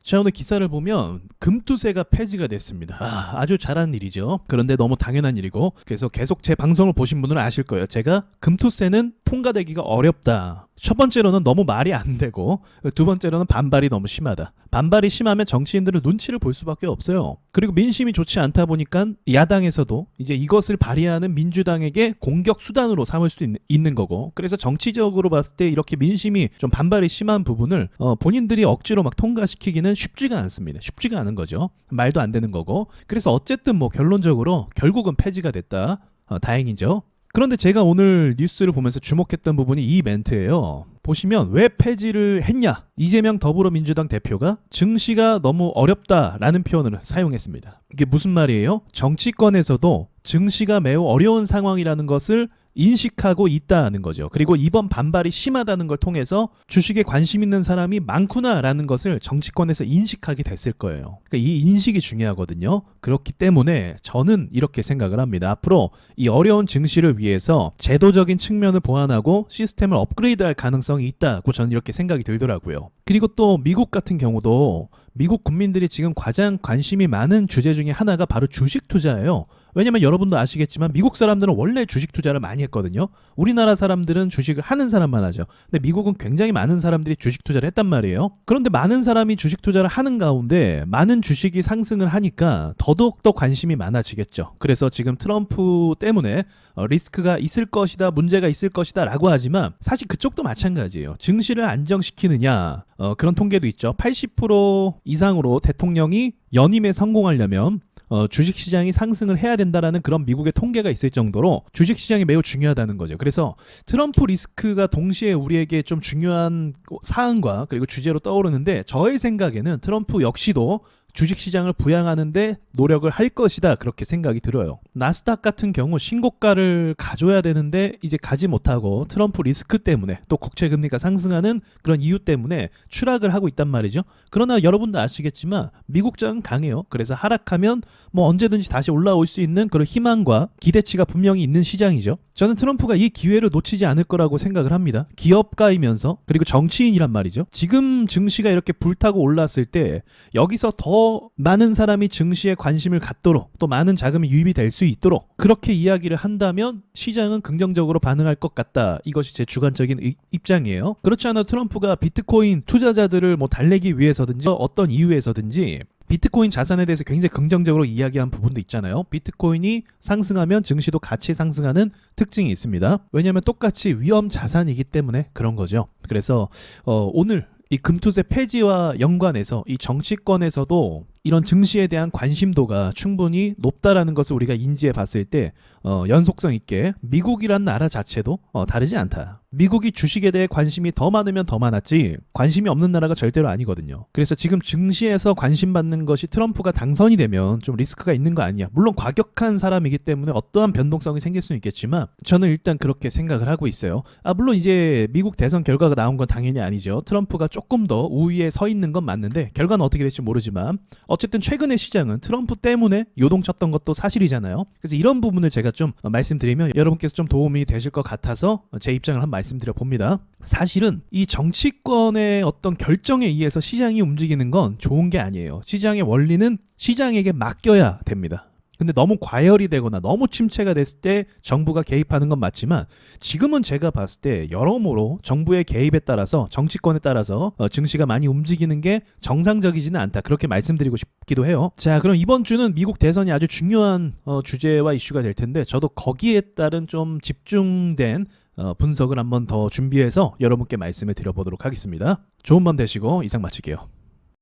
자, 오늘 기사를 보면 금투세가 폐지가 됐습니다. 아주 잘한 일이죠. 그런데 너무 당연한 일이고, 그래서 계속 제 방송을 보신 분들은 아실 거예요. 제가 금투세는 통과되기가 어렵다. 첫 번째로는 너무 말이 안 되고, 두 번째로는 반발이 너무 심하다. 반발이 심하면 정치인들은 눈치를 볼 수밖에 없어요. 그리고 민심이 좋지 않다 보니까 야당에서도 이제 이것을 발의하는 민주당에게 공격 수단으로 삼을 수도 있는 거고, 그래서 정치적으로 봤을 때 이렇게 민심이 좀 반발이 심한 부분을 본인들이 억지로 막 통과시키기는 쉽지가 않습니다. 쉽지가 않은 거죠. 말도 안 되는 거고. 그래서 어쨌든 뭐 결론적으로 결국은 폐지가 됐다. 다행이죠. 그런데 제가 오늘 뉴스를 보면서 주목했던 부분이 이 멘트예요. 보시면 왜 폐지를 했냐? 이재명 더불어민주당 대표가 증시가 너무 어렵다라는 표현을 사용했습니다. 이게 무슨 말이에요? 정치권에서도 증시가 매우 어려운 상황이라는 것을 인식하고 있다는 거죠. 그리고 이번 반발이 심하다는 걸 통해서 주식에 관심 있는 사람이 많구나라는 것을 정치권에서 인식하게 됐을 거예요. 그러니까 이 인식이 중요하거든요. 그렇기 때문에 저는 이렇게 생각을 합니다. 앞으로 이 어려운 증시를 위해서 제도적인 측면을 보완하고 시스템을 업그레이드할 가능성이 있다고 저는 이렇게 생각이 들더라고요. 그리고 또 미국 같은 경우도 미국 국민들이 지금 가장 관심이 많은 주제 중에 하나가 바로 주식 투자예요. 왜냐면 여러분도 아시겠지만 미국 사람들은 원래 주식 투자를 많이 했거든요. 우리나라 사람들은 주식을 하는 사람만 하죠. 근데 미국은 굉장히 많은 사람들이 주식 투자를 했단 말이에요. 그런데 많은 사람이 주식 투자를 하는 가운데 많은 주식이 상승을 하니까 더더욱 관심이 많아지겠죠. 그래서 지금 트럼프 때문에 리스크가 있을 것이다, 문제가 있을 것이다 라고 하지만 사실 그쪽도 마찬가지예요. 증시를 안정시키느냐, 그런 통계도 있죠. 80% 이상으로 대통령이 연임에 성공하려면 주식시장이 상승을 해야 된다라는 그런 미국의 통계가 있을 정도로 주식시장이 매우 중요하다는 거죠. 그래서 트럼프 리스크가 동시에 우리에게 좀 중요한 사안과 그리고 주제로 떠오르는데, 저의 생각에는 트럼프 역시도 주식시장을 부양하는데 노력을 할 것이다, 그렇게 생각이 들어요. 나스닥 같은 경우 신고가를 가져야 되는데 이제 가지 못하고 트럼프 리스크 때문에 또 국채금리가 상승하는 그런 이유 때문에 추락을 하고 있단 말이죠. 그러나 여러분도 아시겠지만 미국장은 강해요. 그래서 하락하면 뭐 언제든지 다시 올라올 수 있는 그런 희망과 기대치가 분명히 있는 시장이죠. 저는 트럼프가 이 기회를 놓치지 않을 거라고 생각을 합니다. 기업가이면서 그리고 정치인이란 말이죠. 지금 증시가 이렇게 불타고 올랐을 때 여기서 더 많은 사람이 증시에 관심을 갖도록, 또 많은 자금이 유입이 될 수 있도록 그렇게 이야기를 한다면 시장은 긍정적으로 반응할 것 같다. 이것이 제 주관적인 입장이에요. 그렇지 않아 트럼프가 비트코인 투자자들을 뭐 달래기 위해서든지 어떤 이유에서든지 비트코인 자산에 대해서 굉장히 긍정적으로 이야기한 부분도 있잖아요. 비트코인이 상승하면 증시도 같이 상승하는 특징이 있습니다. 왜냐하면 똑같이 위험 자산이기 때문에 그런 거죠. 그래서 오늘 이 금투세 폐지와 연관해서 이 정치권에서도 이런 증시에 대한 관심도가 충분히 높다라는 것을 우리가 인지해 봤을 때 연속성 있게 미국이란 나라 자체도 다르지 않다. 미국이 주식에 대해 관심이 더 많으면 더 많았지 관심이 없는 나라가 절대로 아니거든요. 그래서 지금 증시에서 관심 받는 것이 트럼프가 당선이 되면 좀 리스크가 있는 거 아니야. 물론 과격한 사람이기 때문에 어떠한 변동성이 생길 수는 있겠지만 저는 일단 그렇게 생각을 하고 있어요. 물론 이제 미국 대선 결과가 나온 건 당연히 아니죠. 트럼프가 조금 더 우위에 서 있는 건 맞는데 결과는 어떻게 될지 모르지만 어쨌든 최근의 시장은 트럼프 때문에 요동쳤던 것도 사실이잖아요. 그래서 이런 부분을 제가 좀 말씀드리면 여러분께서 좀 도움이 되실 것 같아서 제 입장을 한번 말씀드려 봅니다. 사실은 이 정치권의 어떤 결정에 의해서 시장이 움직이는 건 좋은 게 아니에요. 시장의 원리는 시장에게 맡겨야 됩니다. 근데 너무 과열이 되거나 너무 침체가 됐을 때 정부가 개입하는 건 맞지만 지금은 제가 봤을 때 여러모로 정부의 개입에 따라서 정치권에 따라서 증시가 많이 움직이는 게 정상적이지는 않다, 그렇게 말씀드리고 싶기도 해요. 자, 그럼 이번 주는 미국 대선이 아주 중요한 주제와 이슈가 될 텐데 저도 거기에 따른 좀 집중된 분석을 한번 더 준비해서 여러분께 말씀을 드려보도록 하겠습니다. 좋은 밤 되시고 이상 마칠게요.